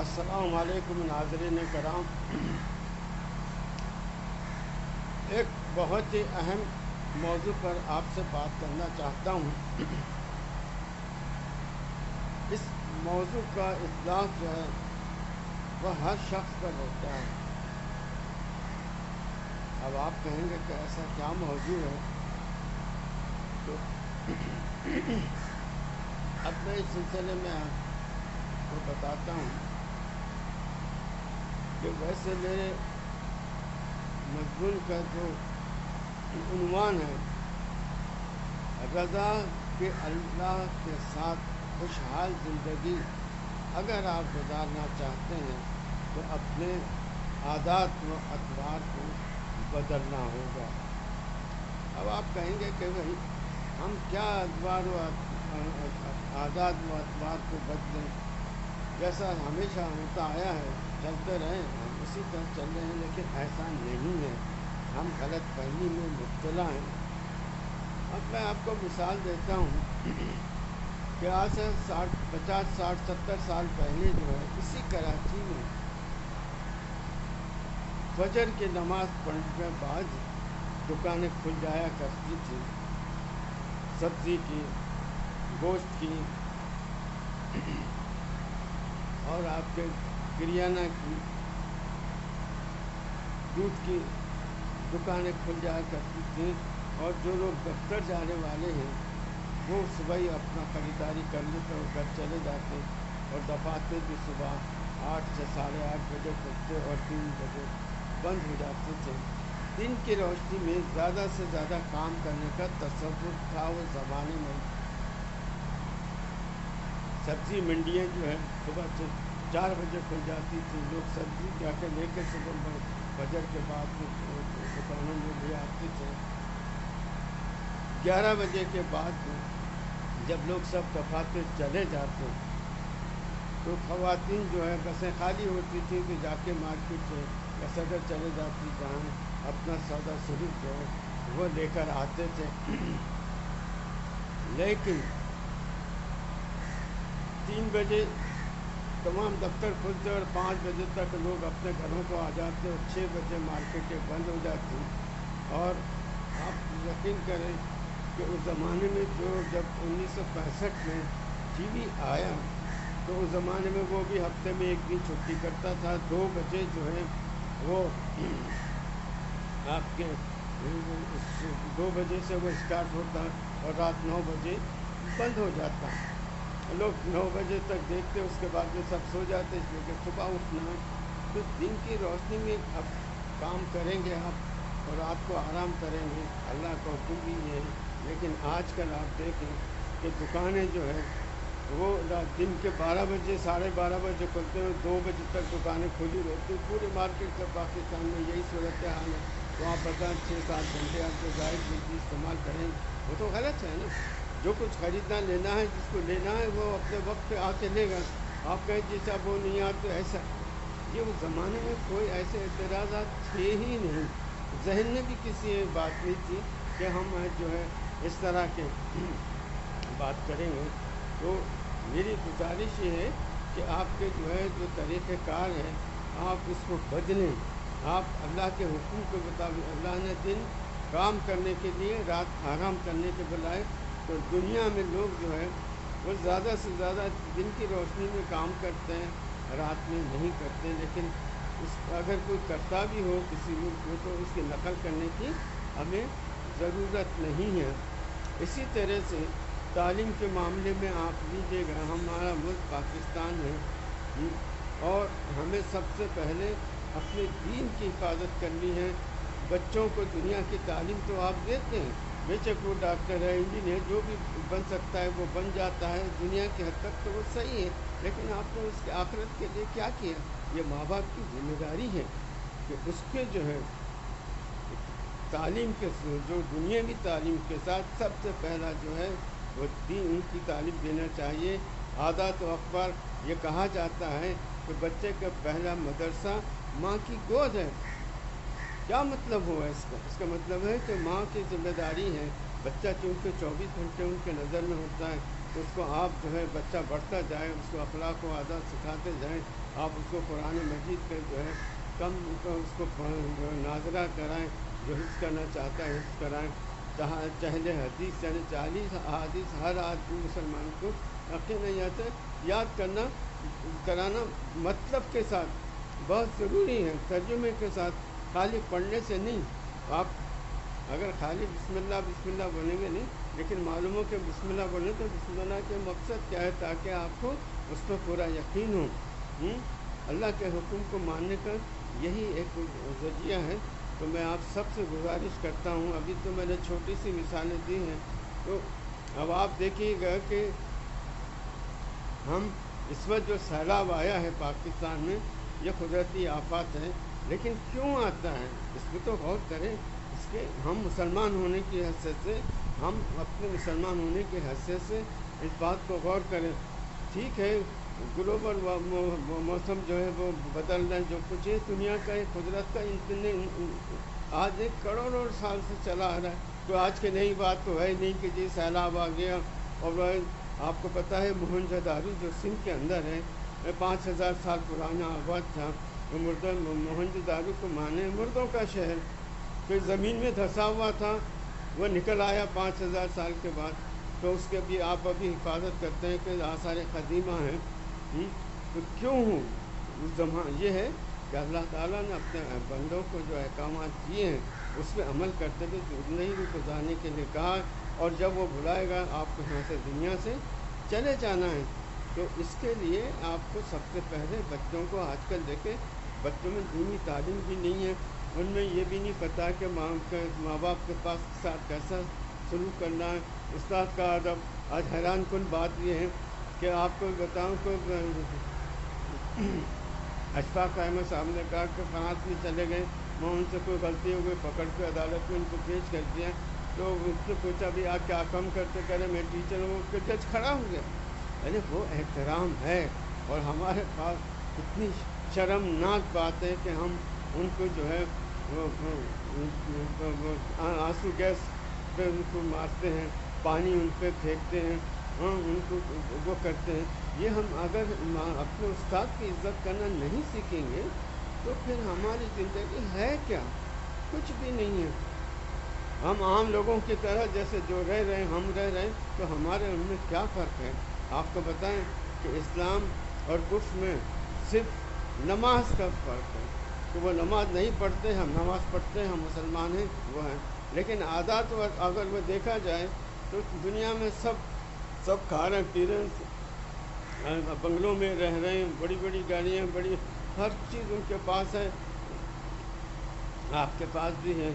السلام علیکم ناظرین کرام، ایک بہت ہی اہم موضوع پر آپ سے بات کرنا چاہتا ہوں۔ اس موضوع کا اطلاق جو ہے وہ ہر شخص پر ہوتا ہے۔ اب آپ کہیں گے کہ ایسا کیا موضوع ہے، تو اب میں اس سلسلے میں آپ کو بتاتا ہوں کہ ویسے میرے مضمون کا جو عنوان ہے، رضا کہ اللہ کے ساتھ خوشحال زندگی اگر آپ گزارنا چاہتے ہیں تو اپنے عادات و اطوار کو بدلنا ہوگا۔ اب آپ کہیں گے کہ بھائی ہم کیا عادات و اطوار کو بدلیں، جیسا ہمیشہ ہوتا آیا ہے چلتے رہیں، ہم اسی طرح چل رہے ہیں، لیکن ایسا نہیں ہے، ہم غلط فہمی میں مبتلا ہیں۔ اب میں آپ کو مثال دیتا ہوں کہ آج سے 50 60 70 سال پہلے جو ہے اسی کراچی میں فجر کی نماز پڑھنے کے بعد دکانیں کھل جایا کرتی تھی، سبزی کی، گوشت کی اور آپ کے کریانہ کی، دودھ کی دکانیں کھل جایا کرتی تھیں، اور جو لوگ دفتر جانے والے ہیں وہ صبح ہی اپنا خریداری کر لیتے اور گھر چلے جاتے، اور دفاتر بھی صبح 8 سے 8:30 بجے کھلتے اور 3 بجے بند ہو جاتے تھے۔ دن کی روشنی میں زیادہ سے زیادہ کام کرنے کا تصور تھا اس زمانے میں۔ سبزی منڈیاں جو ہے صبح سے 4 بجے کھل جاتی تھی، لوگ سبزی جا کے لے کے صبح فجر کے بعد دکانوں میں لے آتے تھے۔ 11 بجے کے بعد جب لوگ سب دفاتر چلے جاتے تو خواتین جو ہے بسیں خالی ہوتی تھیں تو جا کے مارکیٹ سے یا صدر چلے جاتی، جہاں اپنا سودا صرف جو ہے وہ لے کر آتے تھے۔ لیکن 3 بجے تمام دفتر کھلتے اور 5 بجے تک لوگ اپنے گھروں کو آ جاتے اور 6 بجے مارکیٹیں بند ہو جاتی۔ اور آپ یقین کریں کہ اس زمانے میں جب 1965 میں ٹی وی آیا تو اس زمانے میں وہ بھی ہفتے میں ایک دن چھٹی کرتا تھا۔ 2 بجے جو ہے وہ آپ کے 2 بجے سے وہ اسٹارٹ ہوتا اور رات 9 بجے بند ہو جاتا۔ لوگ 9 بجے تک دیکھتے، اس کے بعد میں سب سو جاتے، اس لیے کہ صبح اٹھنا ہے۔ تو دن کی روشنی میں اب کام کریں گے آپ اور رات کو آرام کریں گے، اللہ کا حکم بھی یہ ہے۔ لیکن آج کل آپ دیکھیں کہ دکانیں جو ہے وہ دن کے 12 بجے 12:30 بجے کھلتے ہیں، 2 بجے تک دکانیں کھلی رہتی ہیں۔ پورے مارکیٹ کا پاکستان میں یہی صورت حال ہے۔ تو آپ بتائیں 6-7 گھنٹے آپ کو ظاہر بجلی استعمال کریں، وہ تو غلط ہے نا۔ جو کچھ خریدنا لینا ہے، جس کو لینا ہے وہ اپنے وقت پہ آ کے لے گا۔ آپ کہیں جیسا وہ نہیں آتے ایسا، یہ اس زمانے میں کوئی ایسے اعتراضات تھے ہی نہیں، ذہن میں بھی کسی بات نہیں تھی کہ ہم جو ہے اس طرح کے بات کریں گے۔ تو میری گزارش یہ ہے کہ آپ کے جو ہے جو طریقہ کار ہے آپ اس کو بدلیں۔ آپ اللہ کے حکم کے مطابق، اللہ نے دن کام کرنے کے لیے، رات آرام کرنے کے بجائے، تو دنیا میں لوگ جو ہے وہ زیادہ سے زیادہ دن کی روشنی میں کام کرتے ہیں، رات میں نہیں کرتے۔ لیکن اگر کوئی کرتا بھی ہو کسی ملک میں تو اس کی نقل کرنے کی ہمیں ضرورت نہیں ہے۔ اسی طرح سے تعلیم کے معاملے میں آپ لیجیے گا، ہمارا ملک پاکستان ہے اور ہمیں سب سے پہلے اپنے دین کی حفاظت کرنی ہے۔ بچوں کو دنیا کی تعلیم تو آپ دیتے ہیں، بے شک وہ ڈاکٹر ہے، انجینئر، جو بھی بن سکتا ہے وہ بن جاتا ہے، دنیا کی حد تک تو وہ صحیح ہے، لیکن آپ نے اس کے آخرت کے لیے کیا کیا؟ یہ ماں باپ کی ذمہ داری ہے کہ اس کے جو ہے تعلیم کے جو دنیاوی تعلیم کے ساتھ سب سے پہلا جو ہے وہ دین کی تعلیم دینا چاہیے۔ عادات و اخبار، یہ کہا جاتا ہے کہ بچے کا پہلا مدرسہ ماں کی گود ہے۔ کیا مطلب ہوا اس کا؟ اس کا مطلب ہے کہ ماں کی ذمہ داری ہے، بچہ چونکہ 24 گھنٹے ان کے نظر میں ہوتا ہے، उसको आप जो है बच्चा बढ़ता जाए, उसको अखलाक व आदत सिखाते जाएं, आप उसको कुरान मजीद के जो है कम उसको नाजरा कराएं, जो हिफ्ज़ करना चाहता है हिफ्ज़ कराएं, चहले हदीस यानी 40 अहादीस हर आदमी मुसलमान को यकीन नहीं आता, याद करना कराना मतलब के साथ बहुत ज़रूरी है, तर्जुमे के साथ, खाली पढ़ने से नहीं। आप अगर खाली बिस्मिल्लाह बिस्मिल्लाह बोलेंगे नहीं, लेकिन मालूम हो कि बिस्मिल्लाह बोलें तो बिस्मिल्लाह के मकसद क्या है, ताकि आपको उस पर पूरा यकीन हो। अल्लाह के हुक्म को मानने का यही एक ज़रिया है। तो मैं आप सबसे गुजारिश करता हूँ, अभी तो मैंने छोटी सी मिसालें दी हैं, तो अब आप देखिएगा कि हम इस वक्त जो सैलाब आया है पाकिस्तान में, ये कुदरती आफत है, लेकिन क्यों आता है इस पर तो गौर करें। इसके हम मुसलमान होने की हैसियत से, हम अपने मुसलमान होने की हैसियत से इस बात को गौर करें। ठीक है, ग्लोबल मौसम जो है वो बदल रहा है, जो कुछ है दुनिया का एक कुदरत का इतने आज एक करोड़ों साल से चला आ रहा है, तो आज की नई बात तो है नहीं कि जी सैलाब आ गया। और आपको पता है मोहनजोदारो जो सिंध के अंदर है, 5000 साल पुराना आबाद था, मोहनजोदारो को माने मुर्दों का शहर, तो ज़मीन में धंसा हुआ था, वो निकल आया 5000 साल के बाद। तो उसके भी आप अभी हिफाजत करते हैं कि आसार क़दीमा हैं। तो क्यों ये है कि अल्लाह ताला ने अपने बंदों को जो अहकाम दिए हैं उस पर अमल करते हुए ज़िंदगी को गुजारने के लिए कहा, और जब वो बुलाएगा आपको यहाँ से दुनिया से चले जाना है, तो इसके लिए आपको सबसे पहले बच्चों को आजकल देखें, बच्चों में दीनी तालीम भी नहीं है, उनमें ये भी नहीं पता कि माँ बाप के पास साथ कैसा सलूक करना है, उस्ताद का अदब। आज हैरान कुन बात ये है कि आपको बताऊं कि अशफाक अहमद साहब ने कहा कि फ्रांस में चले गए, वहाँ उनसे कोई गलती हो गई, पकड़ के अदालत में उनको पेश कर दिया, तो उससे पूछा भी आप क्या कम करते, करे मैं टीचर हूँ, उसके जज खड़ा हो गया। अरे वो एहतराम है, और हमारे पास इतनी शर्मनाक बात है कि हम उनको जो है आंसू गैस पे उनको मारते हैं, पानी उन पर फेंकते हैं, उनको वो करते हैं। ये हम अगर अपने उस्ताद की इज़्ज़त करना नहीं सीखेंगे तो फिर हमारी ज़िंदगी है क्या, कुछ भी नहीं है। हम आम लोगों की तरह जैसे जो रह रहे हैं हम रह रहे हैं, तो हमारे उनमें क्या फ़र्क है। आपको बताएं कि इस्लाम और कुफ्र में सिर्फ नमाज का फ़र्क है, तो वो नमाज नहीं पढ़ते, हम नमाज पढ़ते हैं, हम मुसलमान हैं, वो हैं। लेकिन आदत अगर वो देखा जाए तो दुनिया में सब खा रहे हैं, पी रहे हैं, बंगलों में रह रहे हैं, बड़ी बड़ी गाड़ियाँ, बड़ी हर चीज़ उनके पास है, आपके पास भी है।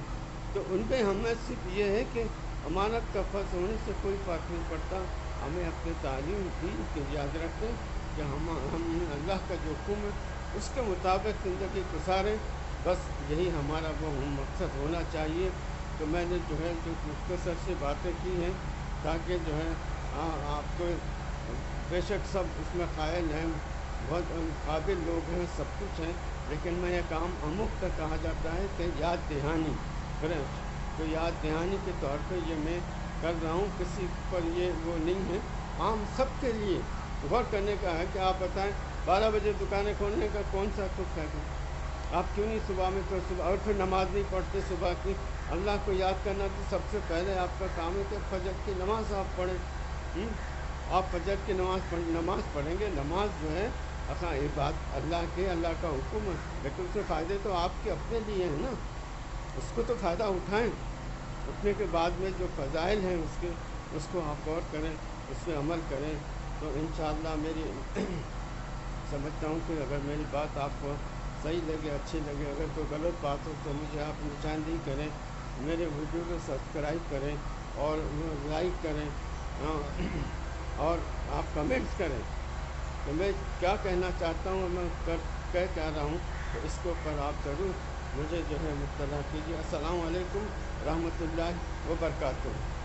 तो उनपे हमें सिर्फ ये है कि अमानत का फर्ज होने से कोई फ़र्क नहीं पड़ता। हमें अपने तालीम की याद रखें कि हम अल्लाह का जो हुक्म है उसके मुताबिक ज़िंदगी गुजारें, बस यही हमारा वो मकसद होना चाहिए। तो मैंने जो है जो मुख्तसर से बातें की हैं, ताकि जो है आपको, बेशक सब उसमें कायल हैं, बहुत काबिल लोग हैं, सब कुछ हैं, लेकिन मैं ये काम अमुक तक कहा जाता है कि याद दहानी करें। तो याद दहानी के तौर पे ये मैं कर रहा हूँ, किसी पर ये वो नहीं है, आम सब के लिए गौर करने का है कि आप बताएं 12 बजे दुकानें खोलने का कौन सा खुद है, आप क्यों नहीं सुबह में, तो सुबह, और फिर नमाज नहीं पढ़ते सुबह की। अल्लाह को याद करना तो सबसे पहले आपका काम है कि फजर की नमाज आप पढ़ें। आप फजर की नमाज पढ़ेंगे, नमाज जो है असा ये बात अल्लाह का हुक्म है, लेकिन उससे फ़ायदे तो आपके अपने लिए हैं ना, उसको तो फ़ायदा उठाएं। उठने के बाद में जो फ़ज़ाइल हैं उसको आप गौर करें, उस पर अमल करें, तो इंशाअल्लाह मेरी समझता हूँ कि अगर मेरी बात आपको सही लगे, अच्छी लगे, अगर कोई गलत बात हो तो मुझे आप निशानदेही करें, मेरे वीडियो को सब्सक्राइब करें और लाइक करें, और आप कमेंट्स करें। तो मैं क्या कहना चाहता हूँ, मैं कह रहा हूँ, तो इसके ऊपर आप ज़रूर मुझे जो है मुत्तला कीजिए। अस्सलामु अलैकुम रहमतुल्लाहि व बरकातुहू।